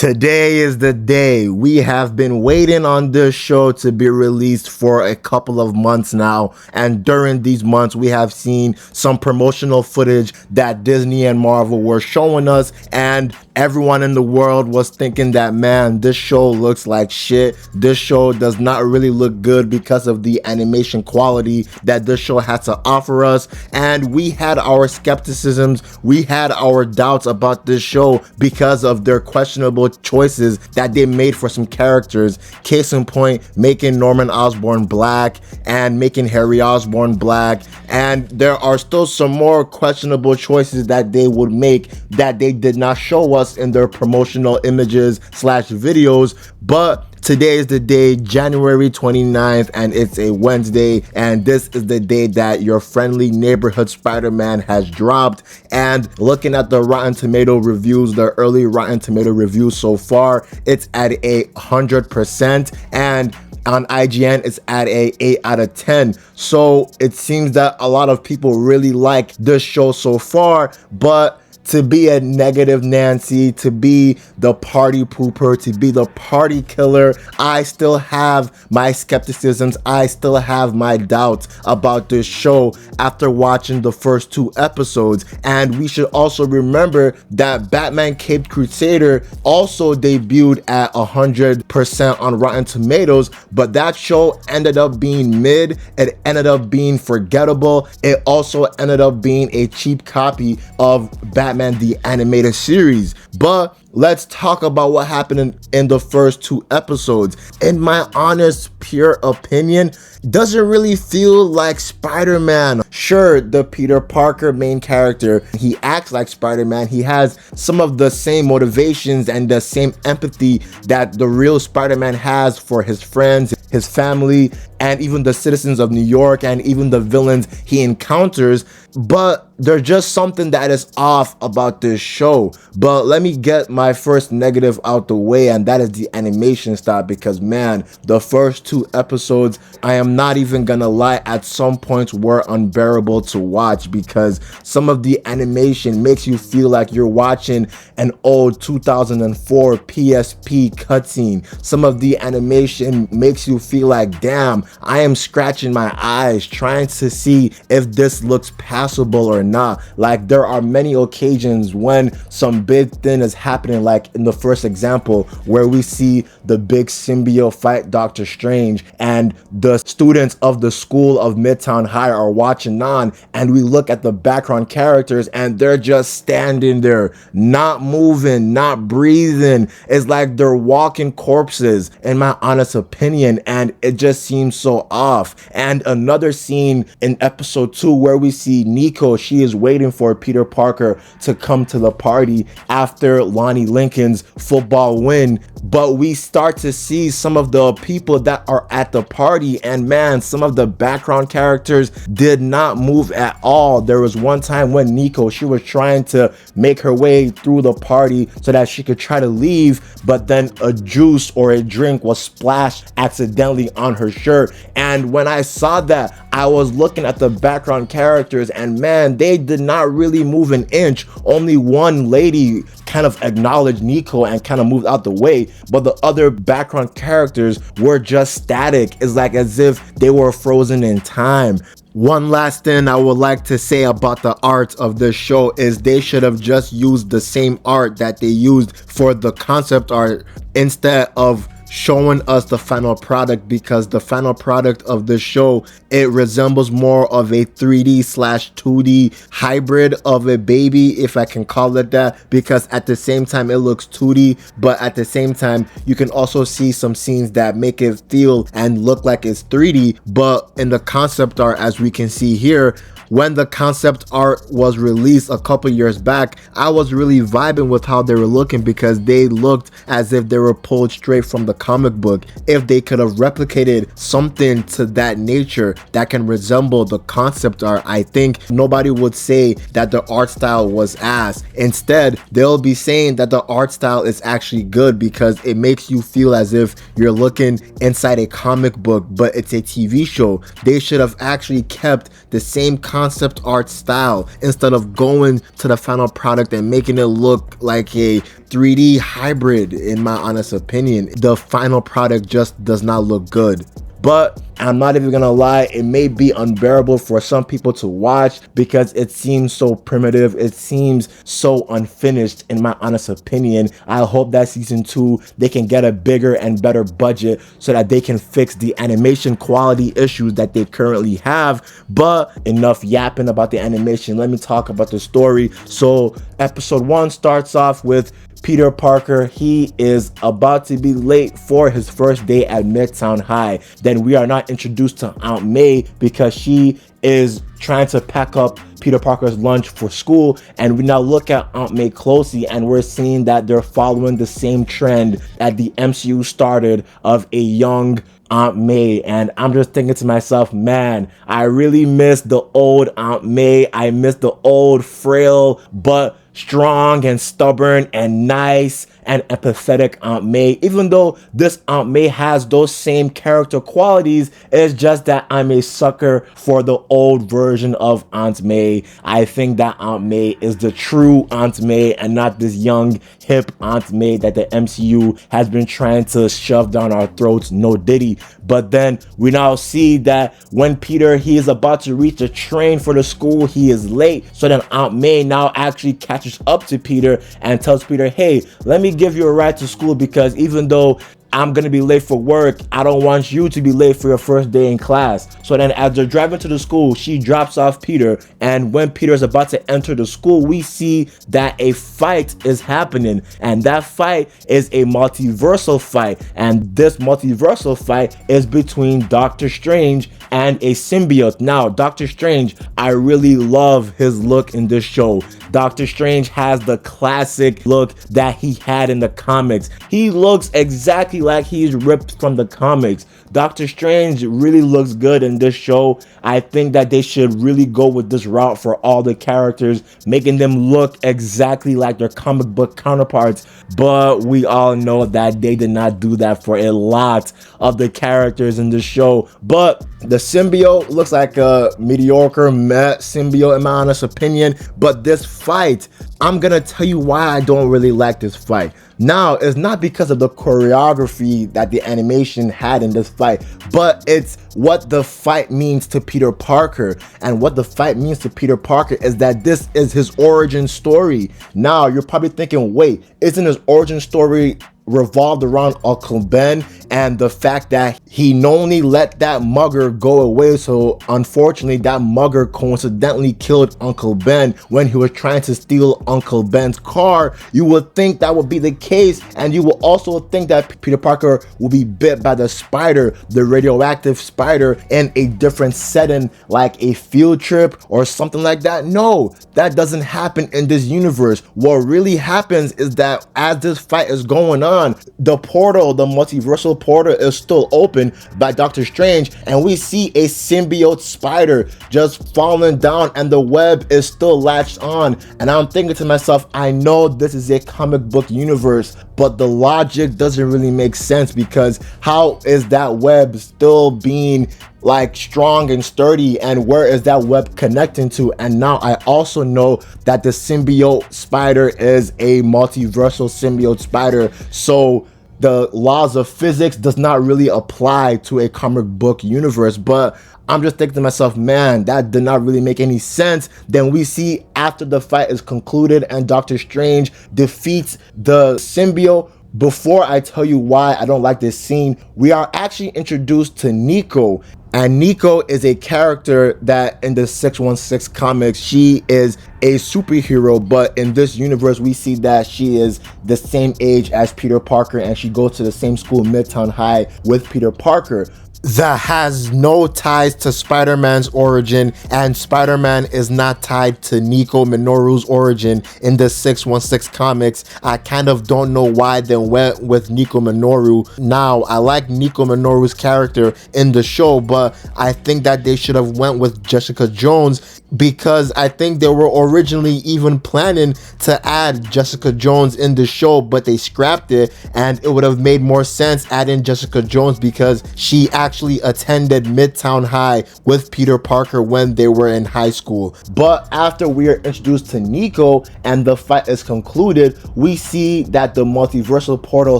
Today is the day. We have been waiting on this show to be released for a couple of months now. And during these months, we have seen some promotional footage that Disney and Marvel were showing us. And everyone in the world was thinking that, man, this show looks like shit. This show does not really look good because of the animation quality that this show has to offer us. And we had our skepticisms. We had our doubts about this show because of their questionable choices that they made for some characters. Case in point, making Norman Osborn black and making Harry Osborn black. And there are still some more questionable choices that they would make that they did not show us in their promotional images / videos. But today is the day, January 29th, and it's a Wednesday, and this is the day that your friendly neighborhood Spider-Man has dropped. And looking at the Rotten Tomato reviews, the early Rotten Tomato reviews so far, it's at 100%, and on IGN it's at a 8 out of 10. So it seems that a lot of people really like this show so far, but to be a negative Nancy, to be the party pooper, to be the party killer, I still have my skepticisms. I still have my doubts about this show after watching the first 2 episodes. And we should also remember that Batman Caped Crusader also debuted at 100% on Rotten Tomatoes, but that show ended up being mid. It ended up being forgettable. It also ended up being a cheap copy of Batman the Animated Series. But let's talk about what happened in the first 2 episodes. In my honest, pure opinion, doesn't really feel like Spider-Man. Sure, the Peter Parker main character, he acts like Spider-Man. He has some of the same motivations and the same empathy that the real Spider-Man has for his friends, his family, and even the citizens of New York, and even the villains he encounters. But there's just something that is off about this show. But let me get my first negative out the way, and that is the animation style, because man, the first 2 episodes, I am not even gonna lie, at some points were unbearable to watch, because some of the animation makes you feel like you're watching an old 2004 PSP cutscene. Some of the animation makes you feel like, damn, I am scratching my eyes trying to see if this looks passable or not. Like, there are many occasions when some big thing is happening, like in the first example where we see the big symbiote fight Doctor Strange, and the students of the school of Midtown High are watching on, and we look at the background characters and they're just standing there, not moving, not breathing. It's like they're walking corpses, in my honest opinion, and it just seems so off. And another scene in episode 2 where we see Nico, she is waiting for Peter Parker to come to the party after Lonnie Lincoln's football win, but we start to see some of the people that are at the party, and man, some of the background characters did not move at all. There was one time when Nico, she was trying to make her way through the party so that she could try to leave, but then a juice or a drink was splashed accidentally on her shirt. And when I saw that, I was looking at the background characters, and man, they did not really move an inch. Only one lady kind of acknowledged Nico and kind of moved out the way, but the other background characters were just static. It's like as if they were frozen in time. One last thing I would like to say about the art of this show is they should have just used the same art that they used for the concept art instead of showing us the final product, because the final product of the show, it resembles more of a 3D / 2D hybrid of a baby, if I can call it that, because at the same time it looks 2D, but at the same time you can also see some scenes that make it feel and look like it's 3D. But in the concept art, as we can see here, when the concept art was released a couple years back, I was really vibing with how they were looking, because they looked as if they were pulled straight from the comic book. If they could have replicated something to that nature that can resemble the concept art, I think nobody would say that the art style was ass. Instead, they'll be saying that the art style is actually good, because it makes you feel as if you're looking inside a comic book, but it's a TV show. They should have actually kept the same concept concept art style instead of going to the final product and making it look like a 3D hybrid. In my honest opinion, the final product just does not look good. But I'm not even gonna lie, it may be unbearable for some people to watch because it seems so primitive, it seems so unfinished in my honest opinion. I hope that season 2 they can get a bigger and better budget so that they can fix the animation quality issues that they currently have. But enough yapping about the animation, let me talk about the story. So episode 1 starts off with Peter Parker. He is about to be late for his first day at Midtown High. Then we are not introduced to Aunt May because she is trying to pack up Peter Parker's lunch for school, and we now look at Aunt May closely and we're seeing that they're following the same trend that the MCU started of a young Aunt May. And I'm just thinking to myself, man, I really miss the old Aunt May. I miss the old frail but strong and stubborn and nice and empathetic Aunt May. Even though this Aunt May has those same character qualities, it's just that I'm a sucker for the old version of Aunt May. I think that Aunt May is the true Aunt May and not this young hip Aunt May that the MCU has been trying to shove down our throats, no diddy. But then we now see that when Peter, he is about to reach the train for the school, he is late. So then Aunt May now actually catches up to Peter and tells Peter, hey, let me give you a ride to school because even though I'm gonna be late for work, I don't want you to be late for your first day in class. So then as they're driving to the school, she drops off Peter, and when Peter is about to enter the school, we see that a fight is happening, and that fight is a multiversal fight, and this multiversal fight is between Doctor Strange and a symbiote. Now, Doctor Strange, I really love his look in this show. Doctor Strange has the classic look that he had in the comics. He looks exactly like he's ripped from the comics. Doctor Strange really looks good in this show. I think that they should really go with this route for all the characters, making them look exactly like their comic book counterparts. But we all know that they did not do that for a lot of the characters in the show. But the symbiote looks like a mediocre meh symbiote in my honest opinion. But this fight, I'm gonna tell you why I don't really like this fight. Now, it's not because of the choreography that the animation had in this fight, but it's what the fight means to Peter Parker. And what the fight means to Peter Parker is that this is his origin story. Now, you're probably thinking, wait, isn't his origin story revolved around Uncle Ben and the fact that he knowingly let that mugger go away? So unfortunately, that mugger coincidentally killed Uncle Ben when he was trying to steal Uncle Ben's car. You would think that would be the case, and you will also think that Peter Parker will be bit by the spider, the radioactive spider, in a different setting like a field trip or something like that. No, that doesn't happen in this universe. What really happens is that as this fight is going on, the portal, the multiversal portal, is still open by Doctor Strange, and we see a symbiote spider just falling down and the web is still latched on. And I'm thinking to myself, I know this is a comic book universe, but the logic doesn't really make sense, because how is that web still being like strong and sturdy, and where is that web connecting to? And now I also know that the symbiote spider is a multiversal symbiote spider, so the laws of physics does not really apply to a comic book universe. But I'm just thinking to myself, man, that did not really make any sense. Then we see after the fight is concluded and Doctor Strange defeats the symbiote. Before I tell you why I don't like this scene, we are actually introduced to Nico. And Nico is a character that in the 616 comics, she is a superhero, but in this universe, we see that she is the same age as Peter Parker, and she goes to the same school, Midtown High, with Peter Parker. That has no ties to Spider-Man's origin, and Spider-Man is not tied to Nico Minoru's origin in the 616 comics. I kind of don't know why they went with Nico Minoru. Now, I like Nico Minoru's character in the show, but I think that they should have went with Jessica Jones, because I think they were originally even planning to add Jessica Jones in the show, but they scrapped it, and it would have made more sense adding Jessica Jones because she actually actually attended Midtown High with Peter Parker when they were in high school. But after we are introduced to Nico and the fight is concluded, we see that the multiversal portal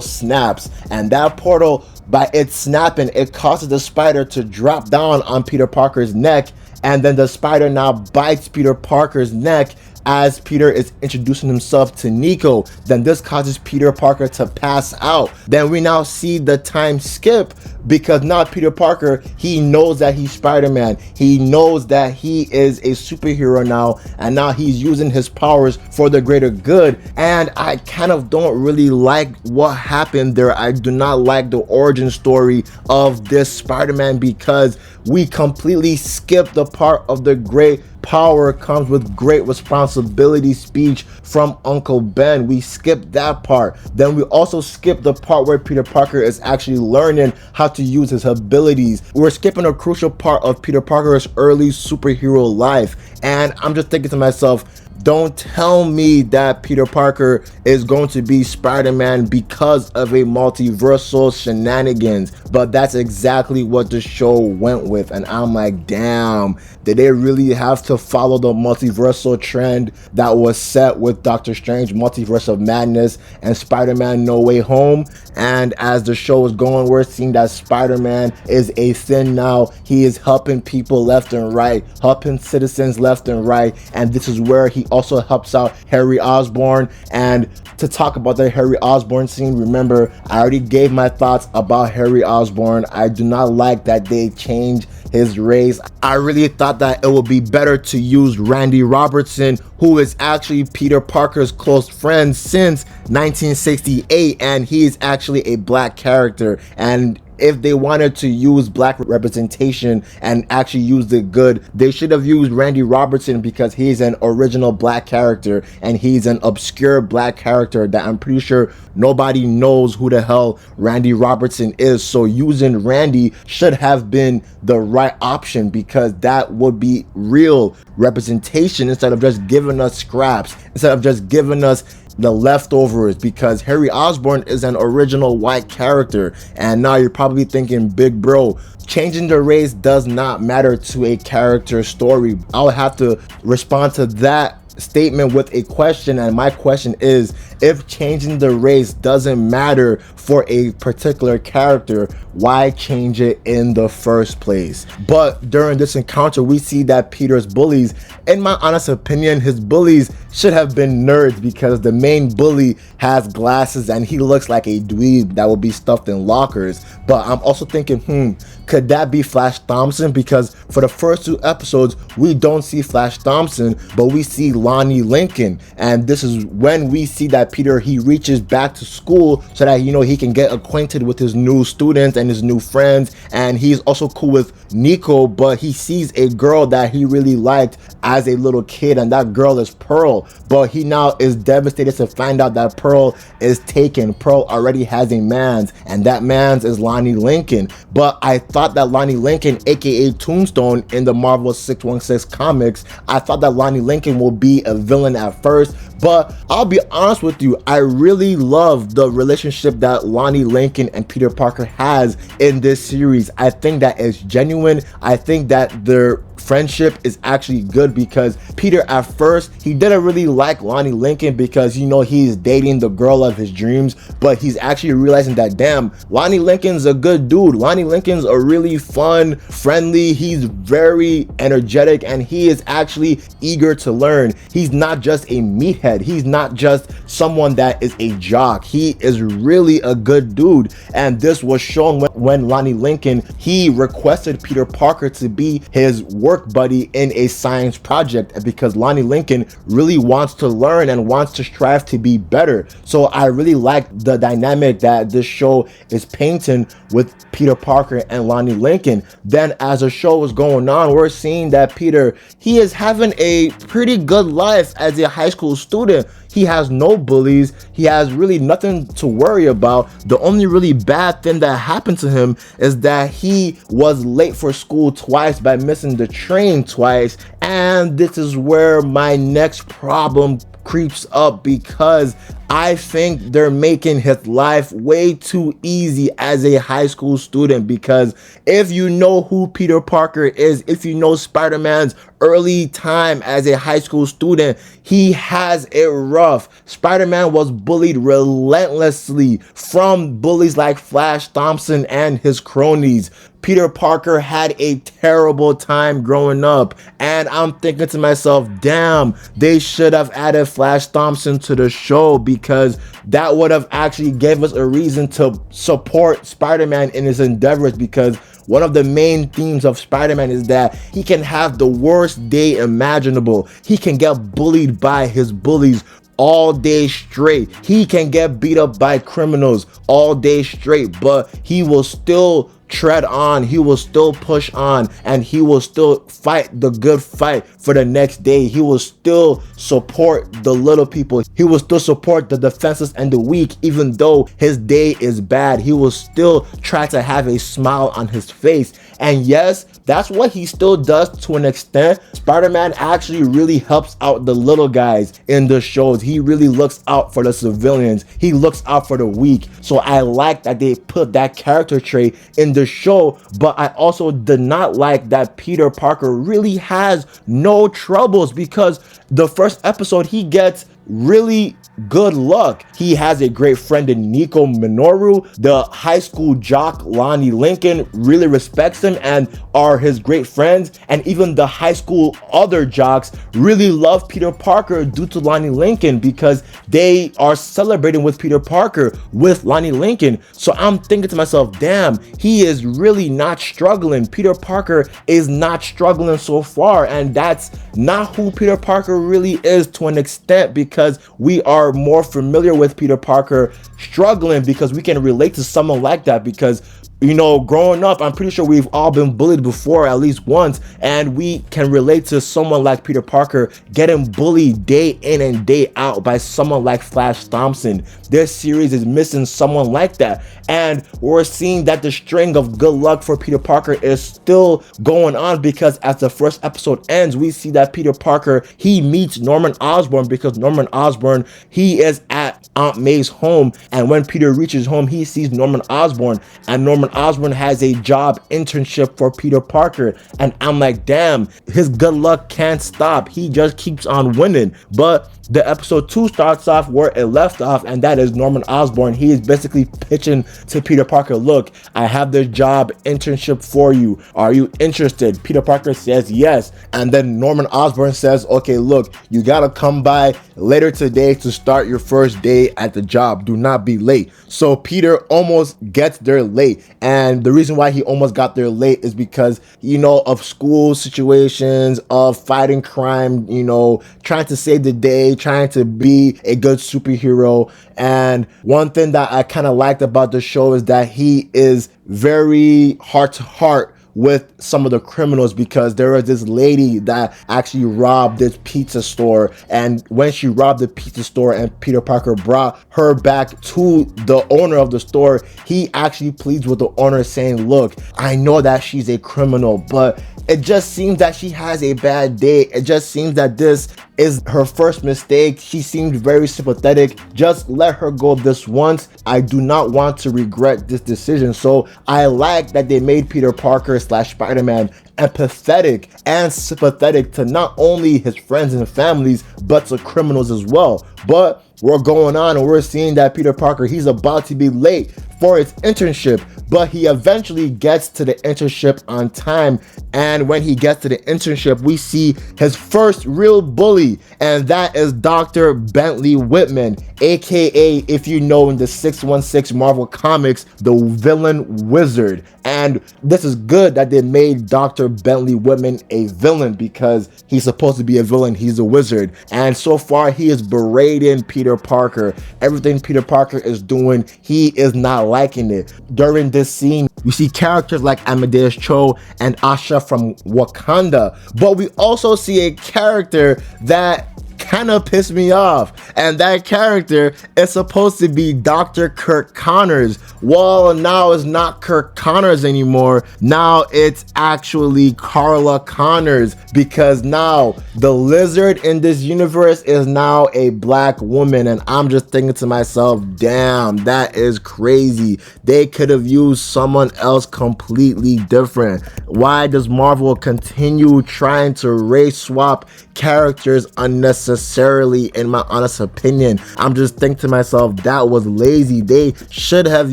snaps, and that portal, by it snapping, it causes the spider to drop down on Peter Parker's neck, and then the spider now bites Peter Parker's neck as Peter is introducing himself to Nico. Then this causes Peter Parker to pass out. Then we now see the time skip, because now Peter Parker, he knows that he's Spider-Man. He knows that he is a superhero now, and now he's using his powers for the greater good. And I kind of don't really like what happened there. I do not like the origin story of this Spider-Man, because we completely skipped the part of the great power comes with great responsibility speech from Uncle Ben. We skipped that part. Then we also skipped the part where Peter Parker is actually learning how to use his abilities. We're skipping a crucial part of Peter Parker's early superhero life. And I'm just thinking to myself, don't tell me that Peter Parker is going to be Spider-Man because of a multiversal shenanigans. But that's exactly what the show went with. And I'm like, damn, did they really have to follow the multiversal trend that was set with Doctor Strange, Multiverse of Madness, and Spider-Man No Way Home? And as the show is going, we're seeing that Spider-Man is a thing now. He is helping people left and right, helping citizens left and right. And this is where he also helps out Harry Osborn. And to talk about the Harry Osborn scene, remember, I already gave my thoughts about Harry Osborn. I do not like that they changed his race. I really thought that it would be better to use Randy Robertson, who is actually Peter Parker's close friend since 1968, and he is actually a black character. And if they wanted to use black representation and actually use the good, they should have used Randy Robertson, because he's an original black character and he's an obscure black character that I'm pretty sure nobody knows who the hell Randy Robertson is. So using Randy should have been the right option, because that would be real representation instead of just giving us scraps, instead of just giving us the leftovers, because Harry Osborn is an original white character. And now you're probably thinking, big bro, changing the race does not matter to a character story. I'll have to respond to that statement with a question, and my question is, if changing the race doesn't matter for a particular character, why change it in the first place? But during this encounter, we see that Peter's bullies, in my honest opinion, his bullies should have been nerds, because the main bully has glasses and he looks like a dweeb that will be stuffed in lockers. But I'm also thinking, could that be Flash Thompson? Because for the first 2 episodes, we don't see Flash Thompson, but we see Lonnie Lincoln. And this is when we see that Peter, he reaches back to school so that, he can get acquainted with his new students and his new friends. And he's also cool with Nico, but he sees a girl that he really liked as a little kid, and that girl is Pearl. But he now is devastated to find out that Pearl is taken. Pearl already has a man's, and that man's is Lonnie Lincoln. But I thought that Lonnie Lincoln, aka Tombstone in the Marvel 616 comics, I thought that Lonnie Lincoln will be a villain at first. But I'll be honest with you, I really love the relationship that Lonnie Lincoln and Peter Parker has in this series. I think that is genuine. I think that their friendship is actually good, because Peter at first, he didn't really like Lonnie Lincoln because he's dating the girl of his dreams, but he's actually realizing that, damn, Lonnie Lincoln's a good dude. Lonnie Lincoln's a really fun, friendly, he's very energetic, and he is actually eager to learn. He's not just a meathead. He's not just someone that is a jock. He is really a good dude. And this was shown when Lonnie Lincoln, he requested Peter Parker to be his work buddy in a science project, because Lonnie Lincoln really wants to learn and wants to strive to be better. So I really like the dynamic that this show is painting with Peter Parker and Lonnie Lincoln. Then as the show is going on, we're seeing that Peter, he is having a pretty good life as a high school student. He has no bullies. He has really nothing to worry about. The only really bad thing that happened to him is that he was late for school twice by missing the train twice. And this is where my next problem creeps up, because I think they're making his life way too easy as a high school student, because if you know who Peter Parker is, if you know Spider-Man's early time as a high school student, he has it rough. Spider-Man was bullied relentlessly from bullies like Flash Thompson and his cronies. Peter Parker had a terrible time growing up, and I'm thinking to myself, damn, they should have added Flash Thompson to the show, because that would have actually gave us a reason to support Spider-Man in his endeavors, because one of the main themes of Spider-Man is that he can have the worst day imaginable. He can get bullied by his bullies all day straight. He can get beat up by criminals all day straight, but he will still tread on, he will still push on, and he will still fight the good fight for the next day. He will still support the little people. He will still support the defenseless and the weak. Even though his day is bad, he will still try to have a smile on his face. And yes, that's what he still does to an extent. Spider-Man actually really helps out the little guys in the shows. He really looks out for the civilians. He looks out for the weak. So I like that they put that character trait in the show, but I also did not like that Peter Parker really has no troubles, because the first episode he gets really good luck. He has a great friend in Nico Minoru. The high school jock Lonnie Lincoln really respects him and are his great friends, and even the high school other jocks really love Peter Parker due to Lonnie Lincoln, because they are celebrating with Peter Parker with Lonnie Lincoln. So I'm thinking to myself, damn, he is really not struggling. Peter Parker is not struggling so far, and that's not who Peter Parker really is to an extent, because we are more familiar with Peter Parker struggling, because we can relate to someone like that. Because, you know, growing up, I'm pretty sure we've all been bullied before at least once, and we can relate to someone like Peter Parker getting bullied day in and day out by someone like Flash Thompson. This series is missing someone like that, and we're seeing that the string of good luck for Peter Parker is still going on, because as the first episode ends, we see that Peter Parker, he meets Norman Osborn, because Norman Osborn, he is at Aunt May's home, and when Peter reaches home, he sees Norman Osborn, and Norman Osborn has a job internship for Peter Parker, and I'm like, damn, his good luck can't stop. He just keeps on winning. But the episode 2 starts off where it left off, and that is Norman Osborn. He is basically pitching to Peter Parker, look, I have this job internship for you. Are you interested? Peter Parker says yes, and then Norman Osborn says, okay, look, you gotta come by later today to start your first day at the job. Do not be late. So Peter almost gets there late, and the reason why he almost got there late is because, you know, of school situations, of fighting crime, you know, trying to save the day, trying to be a good superhero. And one thing that I kind of liked about the show is that he is very heart to heart with some of the criminals, because there was this lady that actually robbed this pizza store, and when she robbed the pizza store and Peter Parker brought her back to the owner of the store, he actually pleads with the owner saying, look, I know that she's a criminal, but it just seems that she has a bad day. It just seems that this is her first mistake. She seemed very sympathetic. Just let her go this once. I do not want to regret this decision. So I like that they made Peter Parker / Spider-Man empathetic and sympathetic to not only his friends and families, but to criminals as well. But we're going on and we're seeing that Peter Parker, he's about to be late for his internship, but he eventually gets to the internship on time. And when he gets to the internship, we see his first real bully, and that is Dr. Bentley Whitman, aka, if you know in the 616 Marvel Comics, the villain wizard. And this is good that they made Dr. Bentley Whitman a villain, because he's supposed to be a villain. He's a wizard, and so far he is berating Peter Parker. Everything Peter Parker is doing, he is not liking it. During this scene, we see characters like Amadeus Cho and Asha from Wakanda, but we also see a character that kind of pissed me off. And that character is supposed to be Dr. Kirk Connors. Well, now it's not Kirk Connors anymore. Now it's actually Carla Connors, because now the lizard in this universe is now a black woman. And I'm just thinking to myself, damn, that is crazy. They could have used someone else completely different. Why does Marvel continue trying to race swap characters unnecessarily? In my honest opinion, I'm just thinking to myself, that was lazy. They should have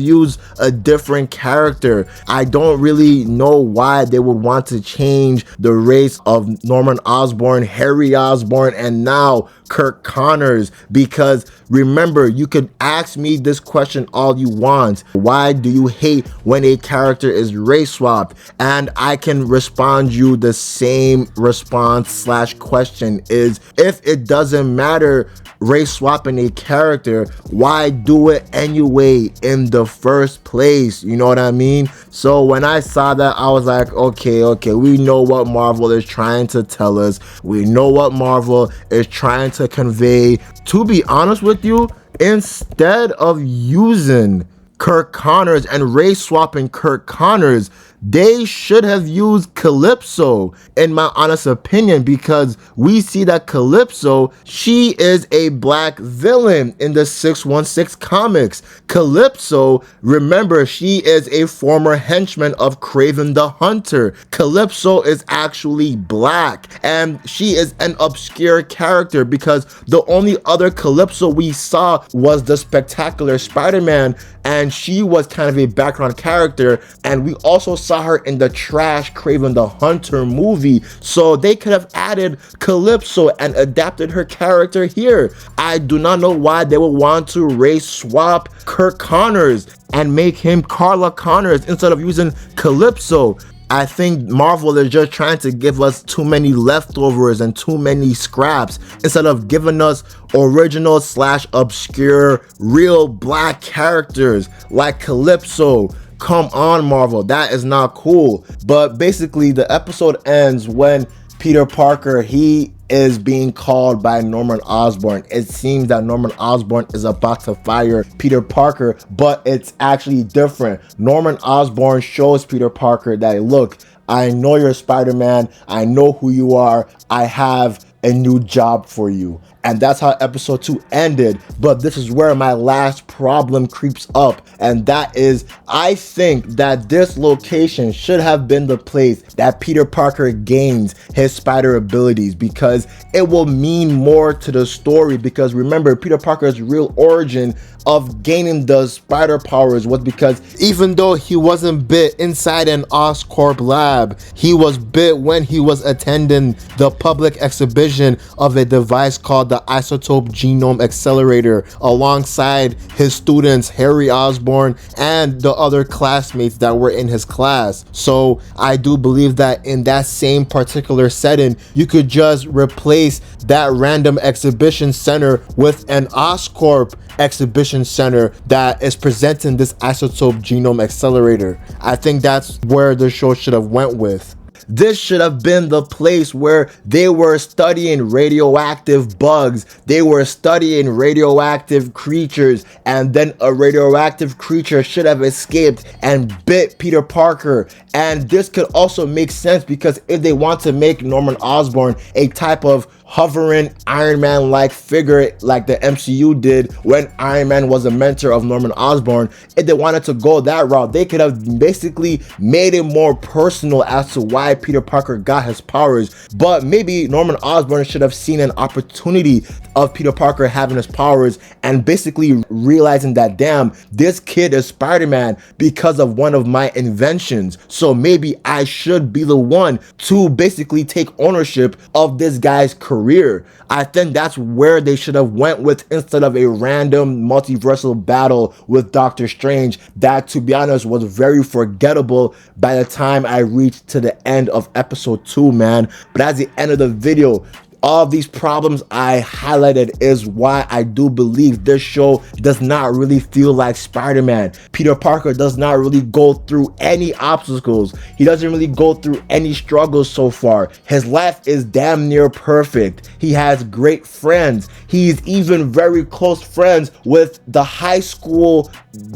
used a different character. I don't really know why they would want to change the race of Norman Osborn, Harry Osborn, and now Kirk Connors, because remember, you could ask me this question all you want. Why do you hate when a character is race swapped? And I can respond you the same response slash question is, if it doesn't matter race swapping a character, why do it anyway in the first place? You know what I mean? So when I saw that, I was like, okay, we know what Marvel is trying to tell us. We know what Marvel is trying to convey. To be honest with you, instead of using Kirk Connors and race swapping Kirk Connors, they should have used Calypso, in my honest opinion, because we see that Calypso, she is a black villain in the 616 comics. Calypso, remember, she is a former henchman of Kraven the Hunter. Calypso is actually black, and she is an obscure character because the only other Calypso we saw was the Spectacular Spider-Man, and she was kind of a background character, and we also saw her in the trash Kraven the Hunter movie. So they could have added Calypso and adapted her character here. I do not know why they would want to race swap Kirk Connors and make him Carla Connors instead of using Calypso. I think Marvel is just trying to give us too many leftovers and too many scraps instead of giving us original slash obscure real black characters like Calypso. Come on, Marvel, that is not cool. But basically the episode ends when Peter Parker, he is being called by Norman Osborn. It seems that Norman Osborn is about to fire Peter Parker, but it's actually different. Norman Osborn shows Peter Parker that, look, I know you're Spider-Man. I know who you are. I have a new job for you. And that's how episode 2 ended. But this is where my last problem creeps up, and that is, I think that this location should have been the place that Peter Parker gains his spider abilities, because it will mean more to the story. Because remember, Peter Parker's real origin of gaining the spider powers was because even though he wasn't bit inside an Oscorp lab, he was bit when he was attending the public exhibition of a device called the Isotope Genome Accelerator alongside his students Harry Osborn and the other classmates that were in his class. So I do believe that in that same particular setting, you could just replace that random exhibition center with an Oscorp exhibition center that is presenting this Isotope Genome Accelerator. I think that's where the show should have went with. This should have been the place where they were studying radioactive bugs. They were studying radioactive creatures, and then a radioactive creature should have escaped and bit Peter Parker. And this could also make sense because if they want to make Norman Osborn a type of hovering Iron Man like figure like the MCU did when Iron Man was a mentor of Norman Osborn, if they wanted to go that route, they could have basically made it more personal as to why Peter Parker got his powers. But maybe Norman Osborn should have seen an opportunity of Peter Parker having his powers and basically realizing that, damn, this kid is Spider-Man because of one of my inventions. So maybe I should be the one to basically take ownership of this guy's career. I think that's where they should have went with, instead of a random multiversal battle with Doctor Strange that, to be honest, was very forgettable by the time I reached to the end of episode 2, man. But that's the end of the video. All these problems I highlighted is why I do believe this show does not really feel like Spider-Man. Peter Parker does not really go through any obstacles. He doesn't really go through any struggles so far. His life is damn near perfect. He has great friends. He's even very close friends with the high school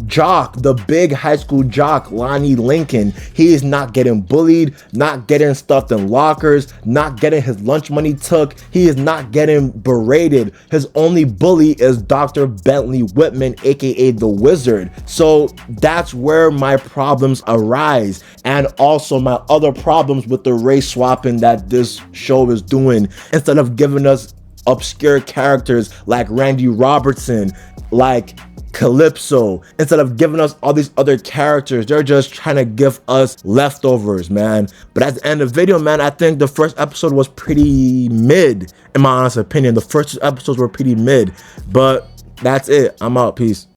jock, the big high school jock, Lonnie Lincoln. He is not getting bullied, not getting stuffed in lockers, not getting his lunch money took. He is not getting berated. His only bully is Dr. Bentley Whitman, aka the Wizard. So that's where my problems arise, and also my other problems with the race swapping that this show is doing. Instead of giving us obscure characters like Randy Robertson, like Calypso, instead of giving us all these other characters, they're just trying to give us leftovers, man. But at the end of the video, man, I think the first episode was pretty mid, in my honest opinion. The first two episodes were pretty mid, but that's it. I'm out. Peace.